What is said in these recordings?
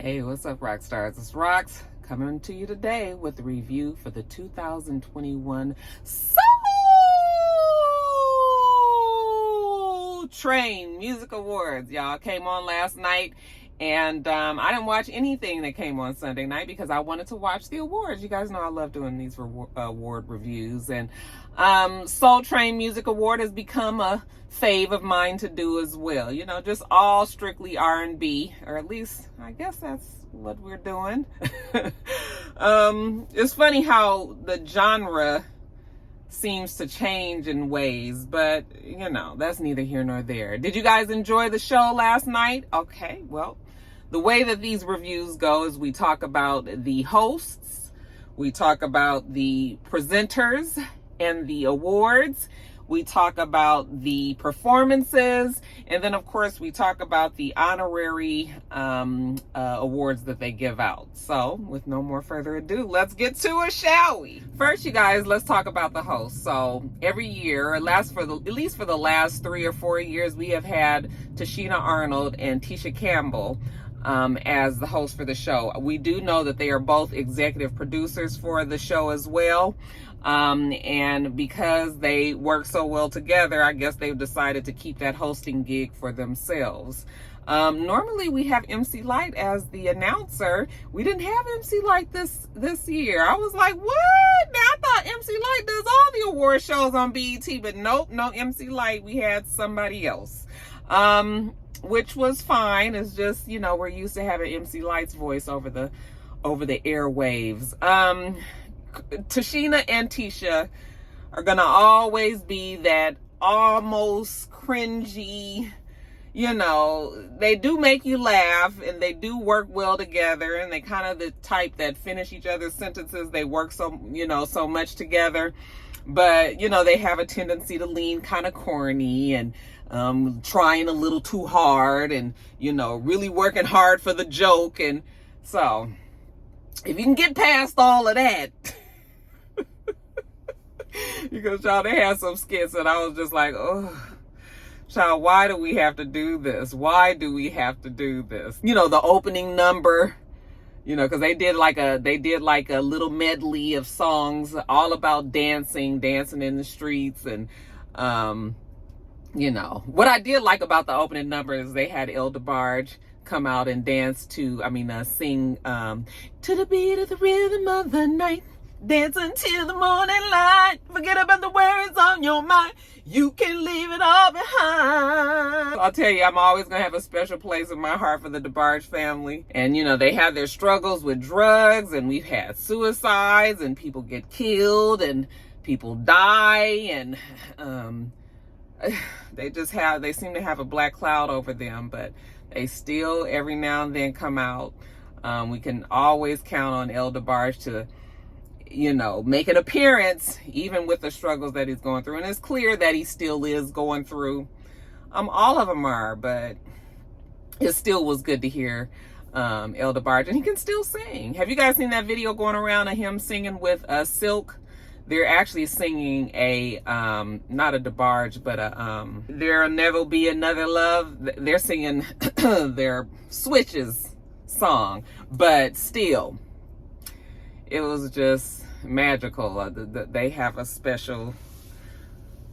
Hey, what's up, rock stars? It's Rox coming to you today with a review for the 2021 Soul Train Music Awards. Y'all came on last night, and I didn't watch anything that came on Sunday night because I wanted to watch the awards. You guys know I love doing these award reviews, and Soul Train Music Award has become a fave of mine to do as well. You know, just all strictly R&B, or at least I guess that's what we're doing. It's funny how the genre seems to change in ways, but you know, that's neither here nor there. Did you guys enjoy the show last night? Okay, well, the way that these reviews go is we talk about the hosts, we talk about the presenters and the awards, we talk about the performances, and then of course we talk about the honorary awards that they give out. So with no more further ado, let's get to it, shall we? First, you guys, let's talk about the hosts. So every year, at least for the last 3 or 4 years, we have had Tashina Arnold and Tisha Campbell as the host for the show. We do know that they are both executive producers for the show as well. And because they work so well together, I guess they've decided to keep that hosting gig for themselves. Normally we have MC Light as the announcer. We didn't have MC Light this year. I was like, what? Now I thought MC Light does all the award shows on BET, but nope, no MC Light. We had somebody else. Which was fine. It's just, you know, we're used to having MC Light's voice over the airwaves. Tashina and Tisha are gonna always be that almost cringy, you know, they do make you laugh and they do work well together, and they kind of the type that finish each other's sentences. They work so much together, but you know, they have a tendency to lean kind of corny and trying a little too hard, and you know, really working hard for the joke. And so if you can get past all of that, because y'all, they had some skits and I was just like, oh child, why do we have to do this? Why do we have to do this? You know, the opening number, you know, because they did like a little medley of songs all about dancing in the streets. And you know, what I did like about the opening number is they had El DeBarge come out and dance to, sing to the beat of the rhythm of the night, dance until the morning light, forget about the worries on your mind, you can leave it all behind. I'll tell you, I'm always gonna have a special place in my heart for the DeBarge family. And you know, they have their struggles with drugs, and we've had suicides, and people get killed, and people die, and they seem to have a black cloud over them, but they still every now and then come out. We can always count on El DeBarge to, you know, make an appearance even with the struggles that he's going through. And it's clear that he still is going through. All of them are, but it still was good to hear El DeBarge, and he can still sing. Have you guys seen that video going around of him singing with Silk? They're actually singing a, not a DeBarge, but There'll Never Be Another Love. They're singing their Switches song, but still, it was just magical.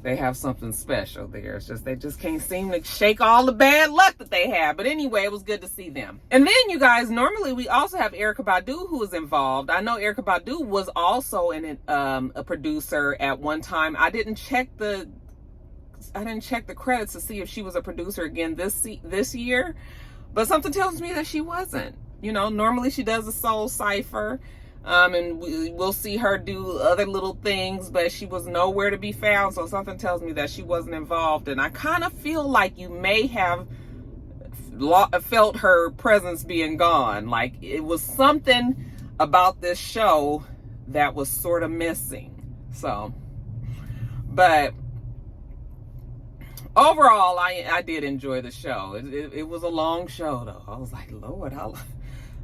They have something special there. It's just, they just can't seem to shake all the bad luck that they have. But anyway, it was good to see them. And then, you guys, normally we also have Erykah Badu, who is involved. I know Erykah Badu was also a producer at one time. I didn't check the credits to see if she was a producer again this year, but something tells me that she wasn't. You know, normally she does a soul cypher. And we'll see her do other little things, but she was nowhere to be found. So something tells me that she wasn't involved. And I kind of feel like you may have felt her presence being gone. Like it was something about this show that was sort of missing. So, but overall, I did enjoy the show. It was a long show though. I was like, Lord,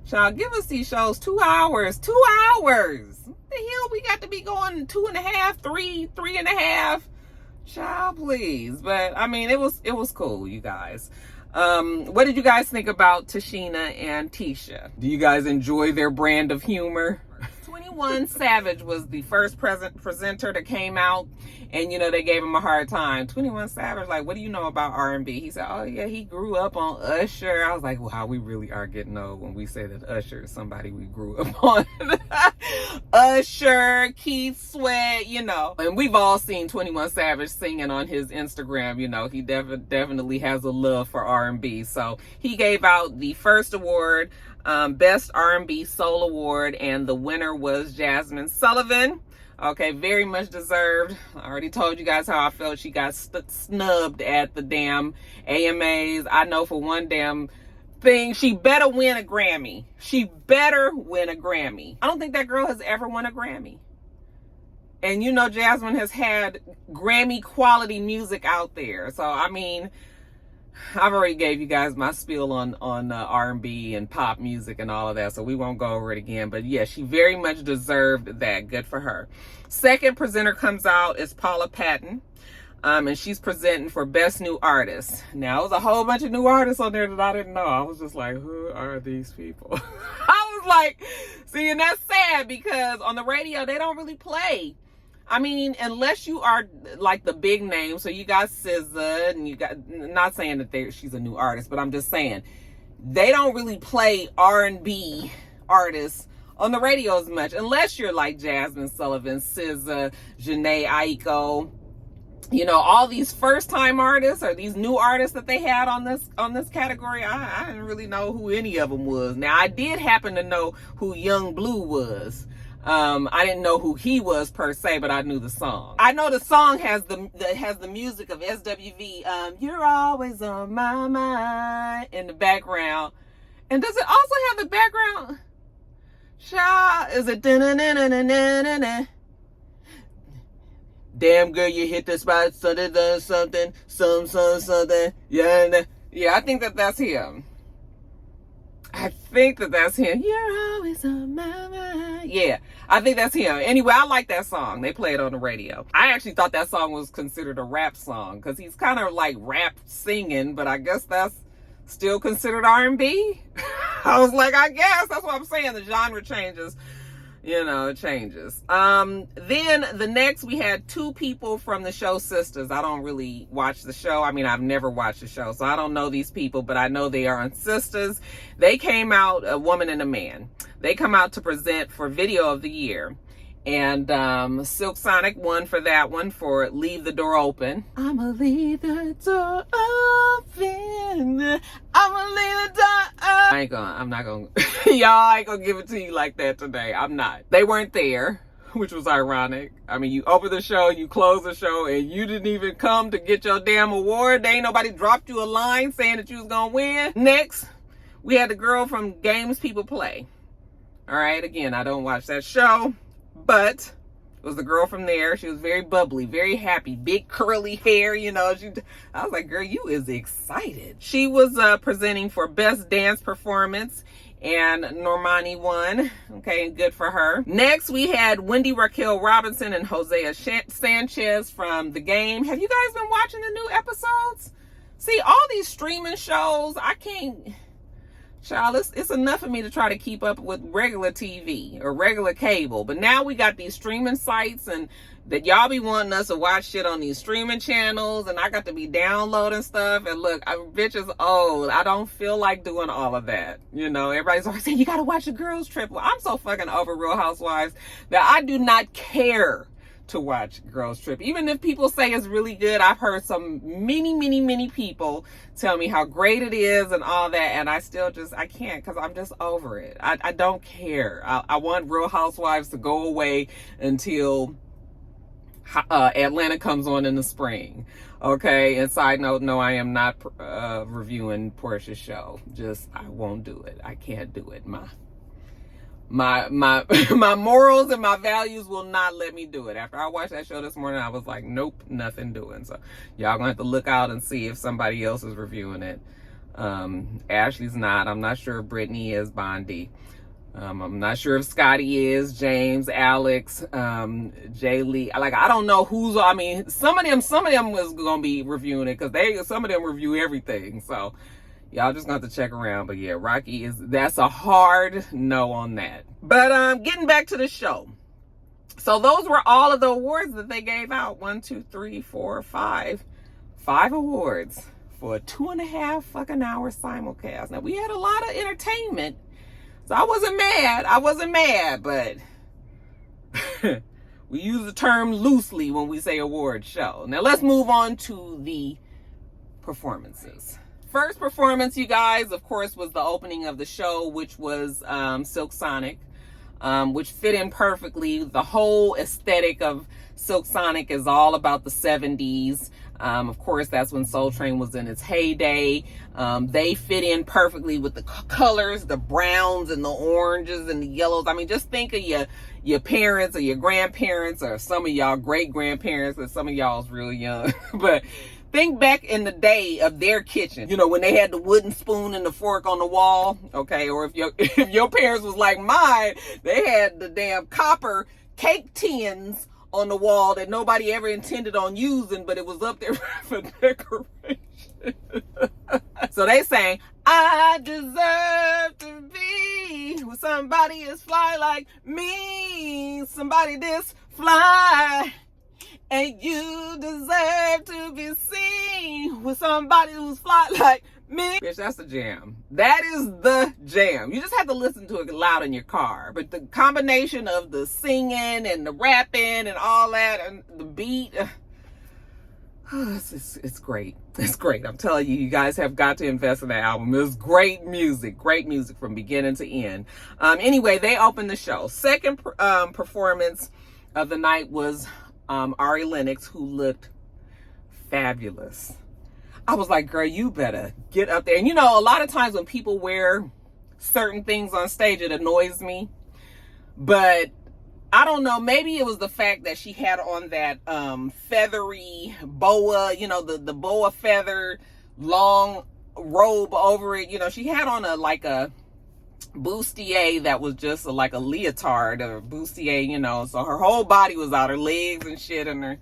child, give us these shows 2 hours. 2 hours. What the hell we got to be going 2.5, 3.5? Child, please. But I mean, it was cool, you guys. What did you guys think about Tashina and Tisha? Do you guys enjoy their brand of humor? 21 Savage was the first presenter that came out, and you know, they gave him a hard time. 21 Savage, like, what do you know about R&B? He said, oh yeah, he grew up on Usher. I was like, wow, we really are getting old when we say that Usher is somebody we grew up on. Usher, Keith Sweat, you know. And we've all seen 21 Savage singing on his Instagram. You know, he definitely has a love for R&B. So he gave out the first award, Best R&B Soul Award, and the winner was Jasmine Sullivan. Okay, very much deserved. I already told you guys how I felt. She got snubbed at the damn AMAs. I know for one damn thing, she better win a Grammy. She better win a Grammy. I don't think that girl has ever won a Grammy. And you know, Jasmine has had Grammy quality music out there. So, I mean, I've already gave you guys my spiel on R&B and pop music and all of that, so we won't go over it again. But yeah, she very much deserved that. Good for her. Second presenter comes out is Paula Patton, and she's presenting for Best New Artist. Now, it was a whole bunch of new artists on there that I didn't know. I was just like, who are these people? I was like, see, and that's sad because on the radio, they don't really play. I mean, unless you are like the big name, so you got SZA, and you got, not saying that she's a new artist, but I'm just saying, they don't really play R&B artists on the radio as much, unless you're like Jasmine Sullivan, SZA, Jhené Aiko, you know, all these first-time artists or these new artists that they had on this category. I didn't really know who any of them was. Now, I did happen to know who Young Blue was. I didn't know who he was per se, but I knew the song. I know the song has the music of SWV. You're always on my mind in the background. And does it also have the background? Is it da-na-na-na-na-na-na? Damn girl, you hit the spot, something, something. Yeah, I think that's him. I think that's him. You're always on my mind. Yeah, I think that's him. Anyway, I like that song. They play it on the radio. I actually thought that song was considered a rap song because he's kind of like rap singing, but I guess that's still considered R&B. I was like, I guess that's what I'm saying. The genre changes. You know, it changes. Then the next, we had two people from the show Sisters. I don't really watch the show. I mean, I've never watched the show, so I don't know these people, but I know they are on Sisters. They came out, a woman and a man. They come out to present for Video of the Year. And Silk Sonic won for that one for Leave the Door Open. I'ma leave the door open. I'ma leave the door open. I'm not gonna, y'all, I ain't gonna give it to you like that today. I'm not. They weren't there, which was ironic. I mean, you open the show, you close the show, and you didn't even come to get your damn award. They ain't nobody dropped you a line saying that you was gonna win. Next, we had the girl from Games People Play. All right, again, I don't watch that show. But it was the girl from there. She was very bubbly, very happy, big curly hair, you know. I was like, girl, you is excited. She was presenting for Best Dance Performance, and Normani won. Okay, good for her. Next, we had Wendy Raquel Robinson and Hosea Sanchez from The Game. Have you guys been watching the new episodes? See, all these streaming shows, I can't... Child, it's enough for me to try to keep up with regular TV or regular cable. But now we got these streaming sites, and that y'all be wanting us to watch shit on these streaming channels, and I got to be downloading stuff. And look, bitch is old. I don't feel like doing all of that. You know, everybody's always saying, you got to watch a girls trip. Well, I'm so fucking over Real Housewives that I do not care to watch Girls Trip. Even if people say it's really good, I've heard some many people tell me how great it is and all that, and I still I can't, because I'm just over it. I don't care. I want Real Housewives to go away until Atlanta comes on in the spring. Okay, and side note, no, I am not reviewing Portia's show. I won't do it. I can't do it. My morals and my values will not let me do it. After I watched that show this morning, I was like, nope, nothing doing. So y'all gonna have to look out and see if somebody else is reviewing it. Ashley's not. I'm not sure if Brittany is. Bondi. I'm not sure if Scotty is. James, Alex, Jay Lee. Like, I don't know who's. Some of them was gonna be reviewing it, because some of them review everything. So Y'all just got to check around. But yeah, Rocky that's a hard no on that. But getting back to the show. So those were all of the awards that they gave out. 1, 2, 3, 4, 5. 5 awards for a 2.5 fucking hour simulcast. Now we had a lot of entertainment. So I wasn't mad, but we use the term loosely when we say award show. Now let's move on to the performances. First performance, you guys, of course, was the opening of the show, which was Silk Sonic, which fit in perfectly. The whole aesthetic of Silk Sonic is all about the 70s. Of course, that's when Soul Train was in its heyday. They fit in perfectly with the colors, the browns and the oranges and the yellows. I mean, just think of your parents or your grandparents or some of y'all great-grandparents, or some of y'all's real young. But think back in the day of their kitchen, you know, when they had the wooden spoon and the fork on the wall, okay? Or if your parents was like mine, they had the damn copper cake tins on the wall that nobody ever intended on using, but it was up there for decoration. So they sang, I deserve to be with somebody as fly like me, somebody this fly, and you deserve to be seen with somebody who's fly like me. Bitch, that's the jam. That is the jam. You just have to listen to it loud in your car. But the combination of the singing and the rapping and all that and the beat, it's great. It's great. I'm telling you, you guys have got to invest in that album. It's great music from beginning to end. Anyway, they opened the show. Second performance of the night was Ari Lennox, who looked fabulous. I was like, girl, you better get up there. And you know, a lot of times when people wear certain things on stage, it annoys me. But I don't know, maybe it was the fact that she had on that feathery boa, you know, the boa feather long robe over it. You know, she had on a bustier that was just like a leotard or bustier, you know, so her whole body was out, her legs and shit and her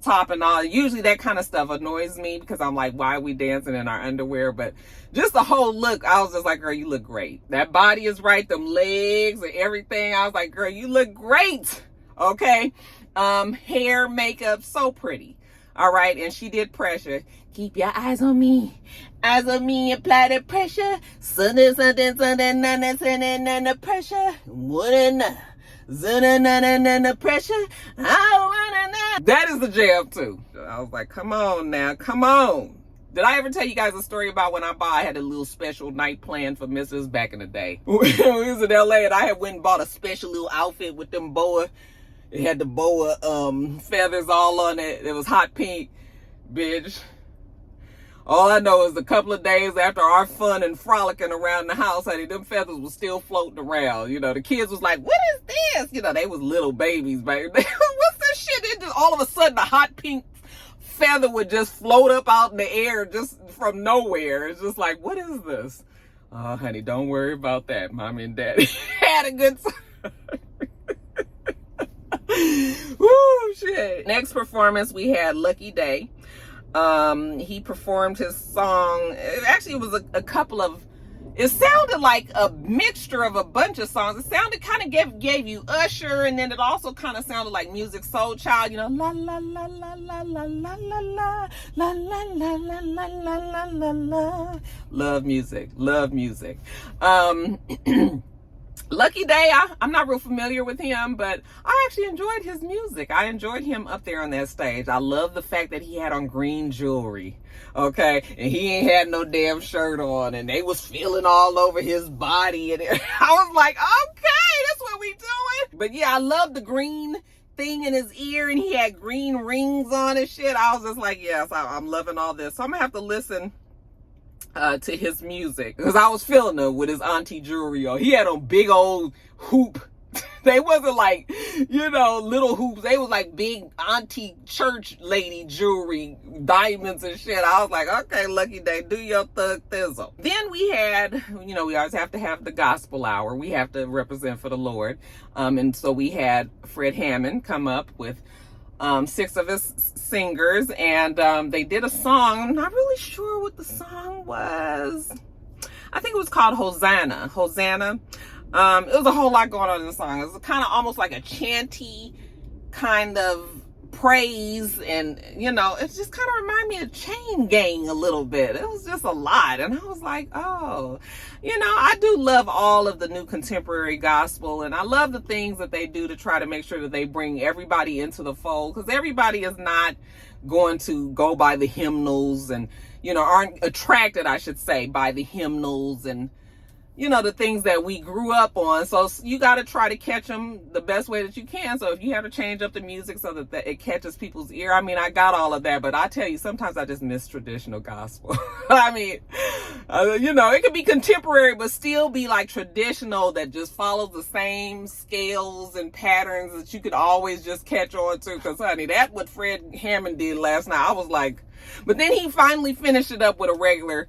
top and all. Usually that kind of stuff annoys me because I'm like, why are we dancing in our underwear? But just the whole look, I was just like, girl, you look great. That body is right, them legs and everything. I was like, girl, you look great. Okay. Hair, makeup, so pretty. All right. And she did Pressure. Keep your eyes on me. Eyes on me, apply the pressure. Something, pressure. The pressure. That is the jam too. I was like, come on now, come on. Did I ever tell you guys a story about when I had a little special night plan for Mrs. back in the day? When we was in LA and I had went and bought a special little outfit with them boa. It had the boa feathers all on it. It was hot pink, bitch. All I know is a couple of days after our fun and frolicking around the house, honey, them feathers was still floating around. You know, the kids was like, what is this? You know, they was little babies, baby. What's this shit? It just, all of a sudden, the hot pink feather would just float up out in the air just from nowhere. It's just like, what is this? Oh, honey, don't worry about that. Mommy and Daddy had a good time. Woo, shit. Next performance, we had Lucky Day. He performed his song. Actually, it was a couple of, it sounded like a mixture of a bunch of songs. It sounded kind of gave you Usher, and then it also kind of sounded like Music Soul Child, you know, la la la la la la la la la la la la la la la la la. Love music. Lucky Day, I'm not real familiar with him, but I actually enjoyed his music. I enjoyed him up there on that stage. I love the fact that he had on green jewelry, okay? And he ain't had no damn shirt on, and they was feeling all over his body. And I was like, okay, that's what we doing. But yeah, I love the green thing in his ear, and he had green rings on and shit. I was just like, yes, I'm loving all this. So I'm gonna have to listen to his music because I was feeling him with his auntie jewelry on. He had on big old hoop. They wasn't like, you know, little hoops. They was like big auntie church lady jewelry, diamonds and shit. I was like, okay, Lucky Day, do your thug thizzle. Then we had, you know, we always have to have the gospel hour. We have to represent for the Lord. And so we had Fred Hammond come up with 6 of his singers, and they did a song. I'm not really sure what the song was. I think it was called Hosanna. It was a whole lot going on in the song. It was kind of almost like a chanty kind of praise, and it just kind of reminded me of Chain Gang a little bit. It was just a lot, and I was like, oh, I do love all of the new contemporary gospel, and I love the things that they do to try to make sure that they bring everybody into the fold, because everybody is not going to go by the hymnals and aren't attracted, I should say, by the hymnals and the things that we grew up on. So you got to try to catch them the best way that you can. So if you have to change up the music so that it catches people's ear, I mean, I got all of that, but I tell you, sometimes I just miss traditional gospel. I mean, it could be contemporary, but still be like traditional, that just follows the same scales and patterns that you could always just catch on to. Because, honey, that's what Fred Hammond did last night. I was like, but then he finally finished it up with a regular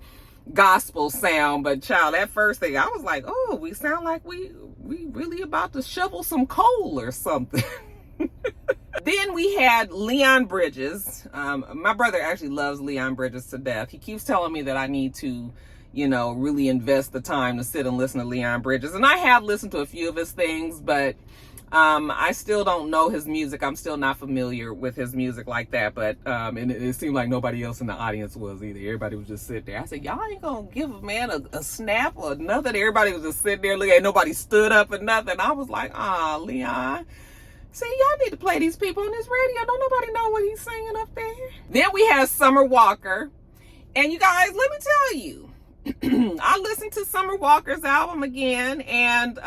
gospel sound. But child, that first thing, I was like, oh, we sound like we really about to shovel some coal or something. Then we had Leon Bridges. My brother actually loves Leon Bridges to death. He keeps telling me that I need to really invest the time to sit and listen to Leon Bridges, and I have listened to a few of his things, but I still don't know his music. I'm still not familiar with his music like that. But and it seemed like nobody else in the audience was either. Everybody was just sitting there. I said, y'all ain't gonna give a man a snap or nothing. Everybody was just sitting there looking. Nobody stood up or nothing. I was like, Leon. See, y'all need to play these people on this radio. Don't nobody know what he's singing up there. Then we had Summer Walker. And you guys, let me tell you, I listened to Summer Walker's album again, and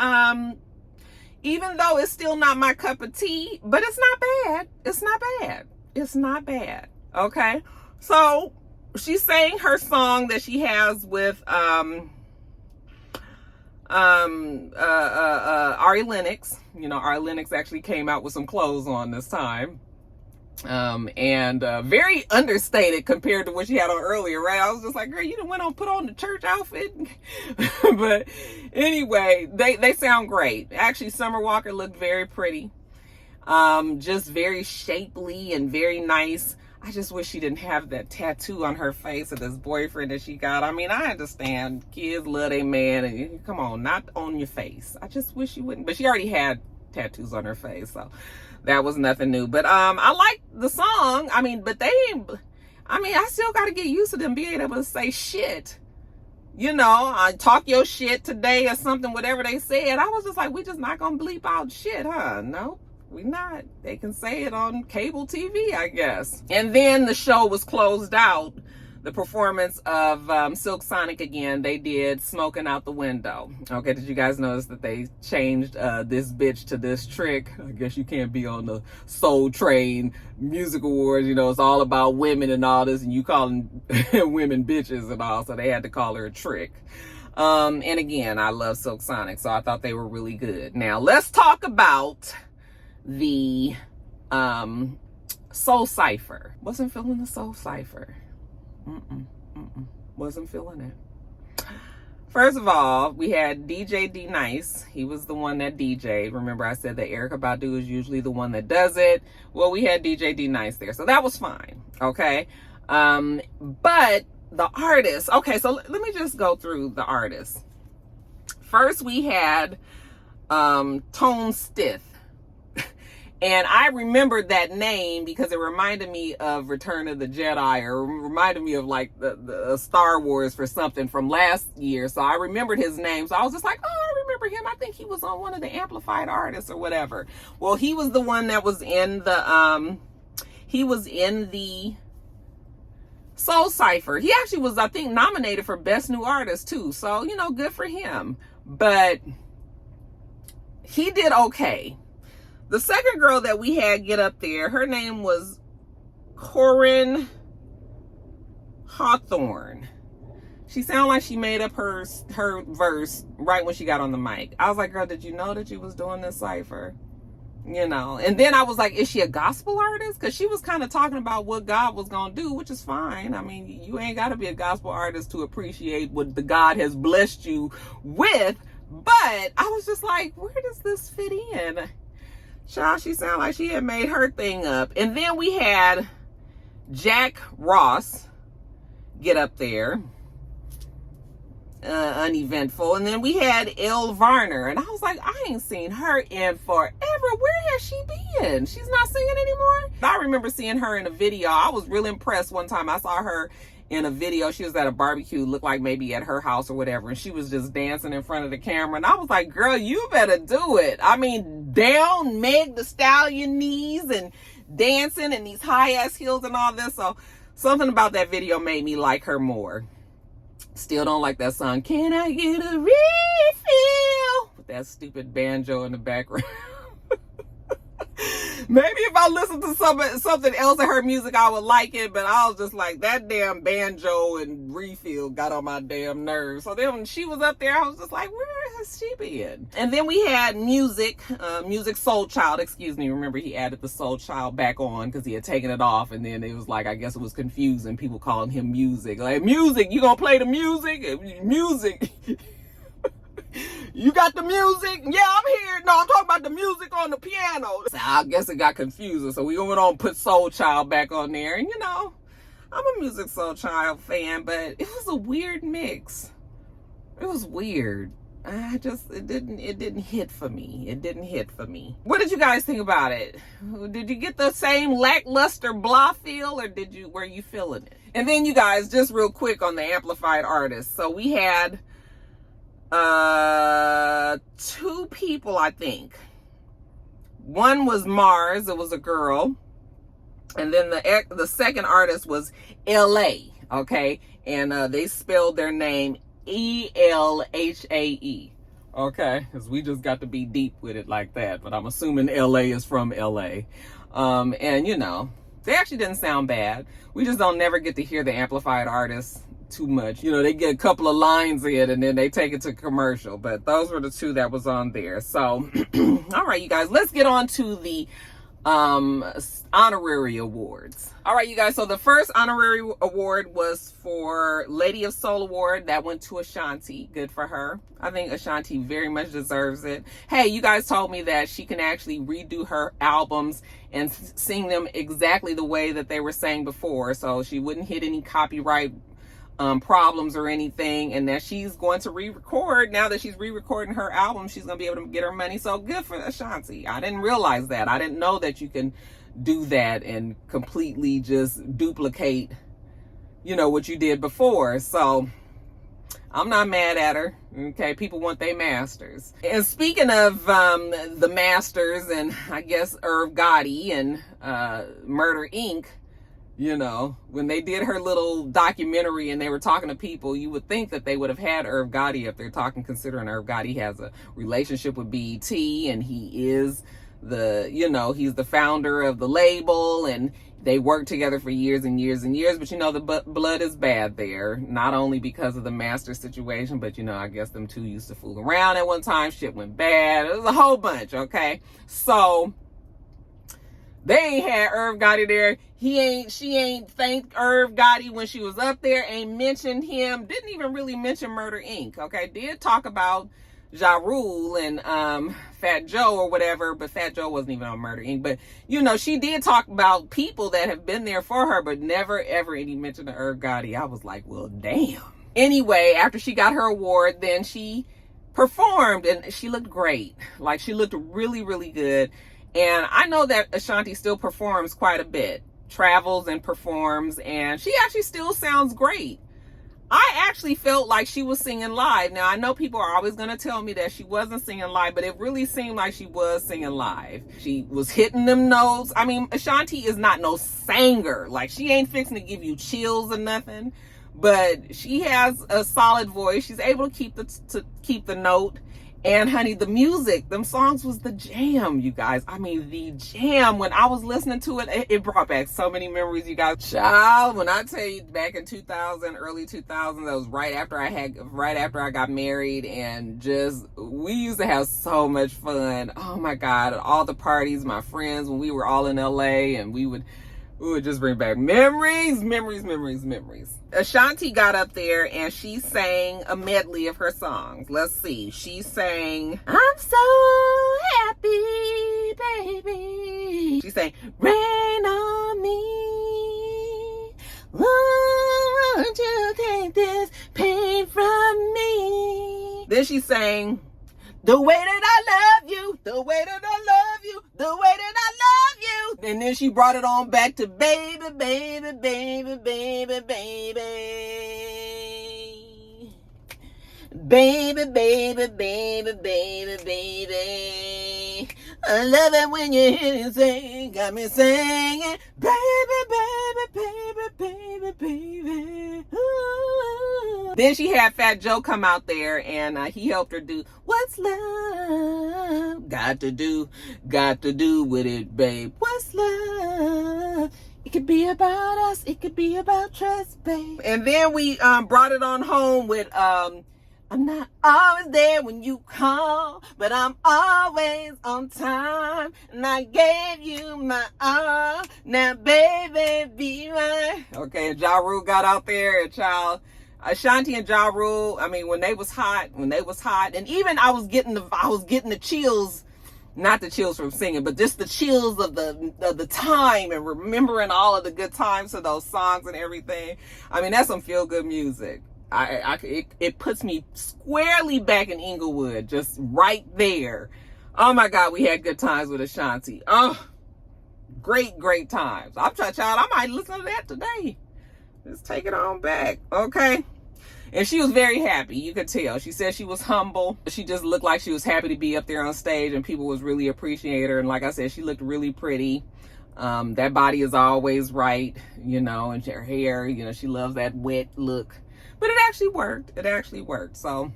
even though it's still not my cup of tea, but it's not bad. It's not bad. It's not bad. Okay. So she sang her song that she has with Ari Lennox. Ari Lennox actually came out with some clothes on this time. And very understated compared to what she had on earlier, right? I was just like, girl, you done put on the church outfit. But anyway, they sound great. Actually, Summer Walker looked very pretty. Just very shapely and very nice. I just wish she didn't have that tattoo on her face of this boyfriend that she got. I mean, I understand kids love their man, and come on, not on your face. I just wish she wouldn't, but she already had tattoos on her face, so that was nothing new. But I like the song. I mean, but I still got to get used to them being able to say shit. Talk your shit today or something, whatever they said. I was just like, we just not gonna bleep out shit, huh? No, we not. They can say it on cable TV, I guess. And then the show was closed out. The performance of Silk Sonic again, they did Smoking Out the Window. Okay, did you guys notice that they changed this bitch to this trick? I guess you can't be on the Soul Train Music Awards. It's all about women and all this, and you calling women bitches and all, so they had to call her a trick. And again, I love Silk Sonic, so I thought they were really good. Now, let's talk about the Soul Cypher. Wasn't feeling the Soul Cypher. Wasn't feeling it. First of all, we had DJ D Nice. He was the one that DJ'd. Remember, I said that Erykah Badu is usually the one that does it. Well, we had DJ D Nice there, so that was fine. Okay, but the artists. Okay, so let me just go through the artists. First, we had Tone Stith. And I remembered that name because it reminded me of Return of the Jedi, or reminded me of like the Star Wars for something from last year. So I remembered his name. So I was just like, oh, I remember him. I think he was on one of the Amplified Artists or whatever. Well, he was the one that was in the Soul Cypher. He actually was, I think, nominated for Best New Artist too. So, good for him. But he did okay. The second girl that we had get up there, her name was Corinne Hawthorne. She sounded like she made up her verse right when she got on the mic. I was like, girl, did you know that you was doing this cipher? And then I was like, is she a gospel artist? Because she was kind of talking about what God was going to do, which is fine. I mean, you ain't got to be a gospel artist to appreciate what the God has blessed you with. But I was just like, where does this fit in? Child, she sounded like she had made her thing up. And then we had Jack Ross get up there. uneventful. And then we had Elle Varner, and I was like, I ain't seen her in forever. Where has she been? She's not singing anymore. I remember seeing her in a video. I was really impressed one time. I saw her in a video. She was at a barbecue, looked like maybe at her house or whatever, and she was just dancing in front of the camera, and I was like, girl, you better do it. I mean, down Meg the Stallion knees and dancing and these high ass heels and all this. So something about that video made me like her more. Still don't like that song, Can I Get a Refill, with that stupid banjo in the background. Maybe if I listened to something else of her music, I would like it, but I was just like, that damn banjo and refill got on my damn nerves. So then when she was up there, I was just like, where has she been? And then we had Music Soul Child, excuse me. Remember, he added the Soul Child back on because he had taken it off, and then it was like, I guess it was confusing, people calling him Music. Like, Music, you gonna play the music? Music. You got the music? Yeah, I'm here. No, I'm talking about the music on the piano. So I guess it got confusing. So we went on and put Soul Child back on there. And you know, I'm a Music Soul Child fan, but it was a weird mix. It was weird. It didn't hit for me. It didn't hit for me. What did you guys think about it? Did you get the same lackluster blah feel, or were you feeling it? And then you guys, just real quick on the amplified artists. So we had two people, I think. One was Mars, it was a girl, and then the second artist was LA, okay, and they spelled their name ELHAE, okay, because we just got to be deep with it like that, but I'm assuming LA is from LA. And you know, they actually didn't sound bad. We just don't never get to hear the amplified artists too much. You know, they get a couple of lines in and then they take it to commercial, but those were the two that was on there. So all right, you guys, let's get on to the honorary awards. All right, you guys, so the first honorary award was for Lady of Soul Award. That went to Ashanti. Good for her. I think Ashanti very much deserves it. Hey, you guys told me that she can actually redo her albums and sing them exactly the way that they were sang before, so she wouldn't hit any copyright problems or anything, and that she's going to re-record. Now that she's re-recording her album, she's gonna be able to get her money. So good for Ashanti. I didn't realize that. I didn't know that you can do that and completely just duplicate, you know, what you did before. So I'm not mad at her. Okay, people want their masters. And speaking of the masters, and I guess Irv Gotti and Murder Inc., you know, when they did her little documentary and they were talking to people, you would think that they would have had Irv Gotti up there talking, considering Irv Gotti has a relationship with BET, and he is he's the founder of the label, and they worked together for years and years and years. But you know, the blood is bad there, not only because of the master situation, but you know, I guess them two used to fool around at one time. Shit went bad. It was a whole bunch. Okay, so they ain't had Irv Gotti there. She ain't thanked Irv Gotti when she was up there, ain't mentioned him, didn't even really mention Murder Inc., okay? Did talk about Ja Rule and Fat Joe or whatever, but Fat Joe wasn't even on Murder Inc., but you know, she did talk about people that have been there for her, but never ever any mention to Irv Gotti. I was like, well, damn. Anyway, after she got her award, then she performed, and she looked great. Like, she looked really, really good. And I know that Ashanti still performs quite a bit, travels and performs, and she actually still sounds great. I actually felt like she was singing live. Now, I know people are always going to tell me that she wasn't singing live, but it really seemed like she was singing live. She was hitting them notes. I mean, Ashanti is not no singer. Like, she ain't fixing to give you chills or nothing, but she has a solid voice. She's able to keep the note. And honey, the music, them songs was the jam, you guys. I mean, the jam. When I was listening to it, it brought back so many memories, you guys. Child, when I tell you, back in 2000, early 2000s, that was right after I got married, and we used to have so much fun. Oh my God, all the parties, my friends, when we were all in LA, and we would just bring back memories. Ashanti got up there and she sang a medley of her songs. Let's see. She sang, I'm so happy, baby. She sang, rain on me. Won't you take this pain from me? she sang, the way that I love you, the way that I love you, the way that I love you. And then she brought it on back to baby, baby, baby, baby, baby. Baby, baby, baby, baby, baby. I love it when you hear me sing, got me singing, baby, baby, baby, baby, baby. Ooh. Then she had Fat Joe come out there, and he helped her do What's Love Got to Do with It, babe. What's love? It could be about us, it could be about trust, babe. And then we brought it on home with I'm not always there when you call, but I'm always on time. And I gave you my all. Now, baby, be mine. Okay, and Ja Rule got out there, and child, Ashanti and Ja Rule, I mean, when they was hot, and even I was getting the chills, not the chills from singing, but just the chills of the time and remembering all of the good times of those songs and everything. I mean, that's some feel-good music. It puts me squarely back in Inglewood, just right there. Oh my God, we had good times with Ashanti. Oh, great times. I might listen to that today. Let's take it on back, okay? And she was very happy, you could tell. She said she was humble. She just looked like she was happy to be up there on stage, and people was really appreciate her. And like I said, she looked really pretty. That body is always right, you know, and her hair, you know, she loves that wet look. But it actually worked. So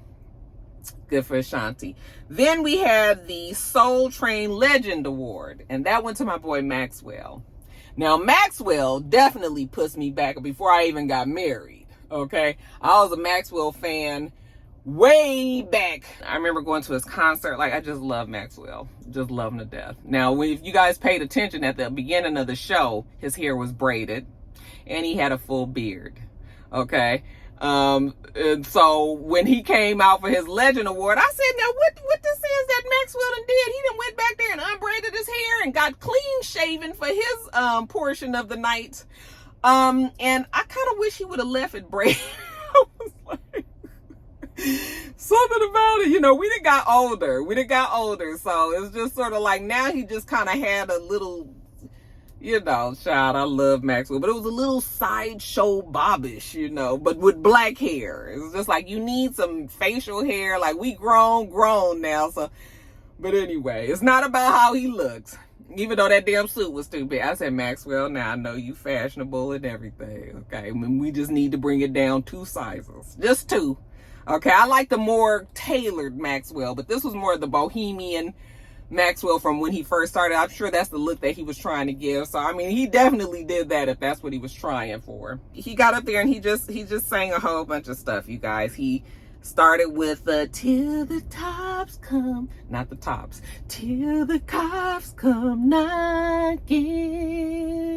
good for Ashanti. Then we had the Soul Train Legend Award, and that went to my boy Maxwell. Now, Maxwell definitely puts me back before I even got married, okay? I was a Maxwell fan way back. I remember going to his concert. Like, I just love Maxwell. Just love him to death. Now, if you guys paid attention at the beginning of the show, his hair was braided, and he had a full beard, okay? And so when he came out for his Legend Award, I said, now what this is that Maxwell done did? He done went back there and unbraided his hair and got clean shaven for his portion of the night. And I kind of wish he would have left it braided. I was like, something about it, you know, we done got older. So it's just sort of like, now he just kind of had a little, you know, child, I love Maxwell, but it was a little sideshow bobbish, you know, but with black hair. It was just like, you need some facial hair. Like, we grown now. So, but anyway, it's not about how he looks. Even though that damn suit was too big. I said, Maxwell, now I know you fashionable and everything. Okay, I mean, we just need to bring it down 2 sizes, just 2. Okay, I like the more tailored Maxwell, but this was more the bohemian Maxwell from when he first started. I'm sure that's the look that he was trying to give. So, I mean, he definitely did that if that's what he was trying for. He got up there and he just sang a whole bunch of stuff, you guys. He started with till the tops come, not the tops, till the cops come knocking.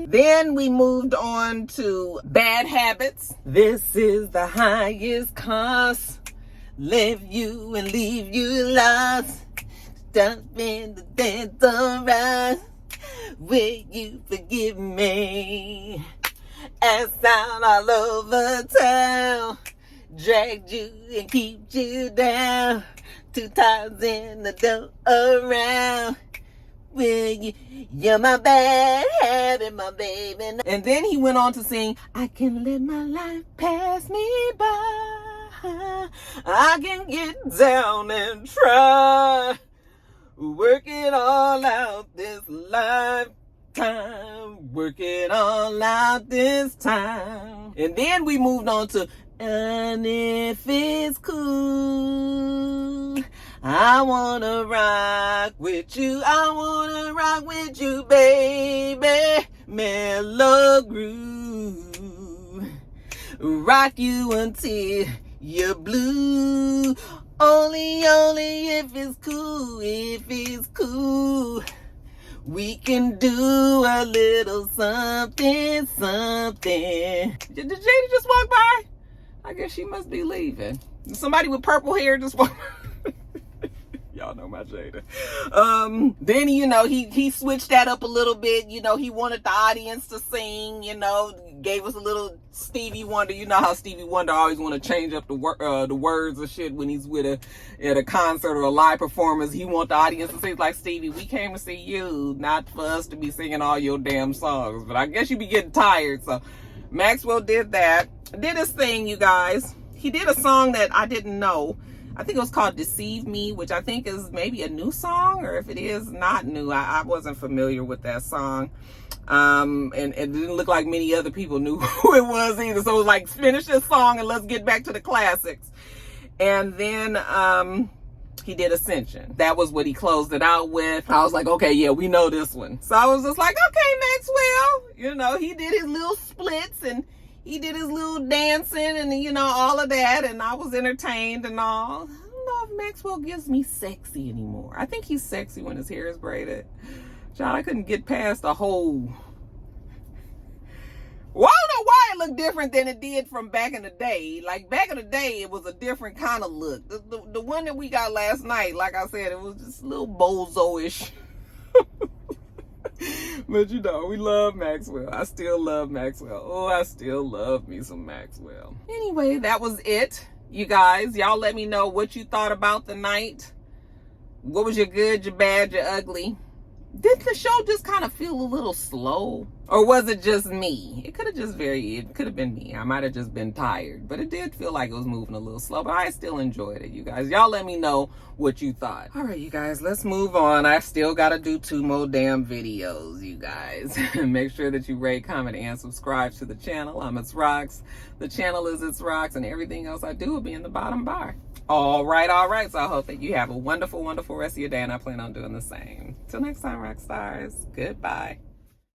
Then we moved on to Bad Habits. This is the highest cost, live you and leave you lost. Jump in the dance around. Will you forgive me? Ass out all over town. Dragged you and keep you down. 2 times in the door around. Will you? You're my bad habit, my baby. And then he went on to sing, I can let my life pass me by. I can get down and try. Work it all out this lifetime. Work it all out this time. And then we moved on to, and if it's cool, I wanna rock with you. I wanna rock with you, baby. Mellow groove. Rock you until you're blue. Only if it's cool, we can do a little something. Did Jada just walk by? I guess she must be leaving. Somebody with purple hair just walked by. Y'all know my Jada. Then, you know, he switched that up a little bit. You know, he wanted the audience to sing, you know, gave us a little Stevie Wonder. You know how Stevie Wonder always want to change up the words or shit when he's at a concert or a live performance. He want the audience to sing like, Stevie, we came to see you, not for us to be singing all your damn songs. But I guess you be getting tired. So Maxwell did that. Did his thing, you guys. He did a song that I didn't know. I think it was called Deceive Me, which I think is maybe a new song, or if it is not new, I wasn't familiar with that song. And it didn't look like many other people knew who it was either. So it was like, finish this song and let's get back to the classics. And then he did Ascension. That was what he closed it out with. I was like, okay, yeah, we know this one. So I was just like, okay, Maxwell. You know, he did his little splits and he did his little dancing and, you know, all of that. And I was entertained and all. I don't know if Maxwell gives me sexy anymore. I think he's sexy when his hair is braided. John, I couldn't get past the whole... Well, I don't know why it looked different than it did from back in the day. Like, back in the day, it was a different kind of look. The one that we got last night, like I said, it was just a little bozo-ish. But, you know, we love Maxwell. I still love Maxwell. Oh, I still love me some Maxwell. Anyway, that was it, you guys. Y'all let me know what you thought about the night. What was your good, your bad, your ugly? Did the show just kind of feel a little slow? Or was it just me? It could have just varied. It could have been me. I might have just been tired. But it did feel like it was moving a little slow. But I still enjoyed it, you guys. Y'all let me know what you thought. All right, you guys, let's move on. I still got to do 2 more damn videos, you guys. Make sure that you rate, comment, and subscribe to the channel. I'm itsrox. The channel is itsrox. And everything else I do will be in the bottom bar. All right. So I hope that you have a wonderful, wonderful rest of your day. And I plan on doing the same. Till next time, rock stars. Goodbye.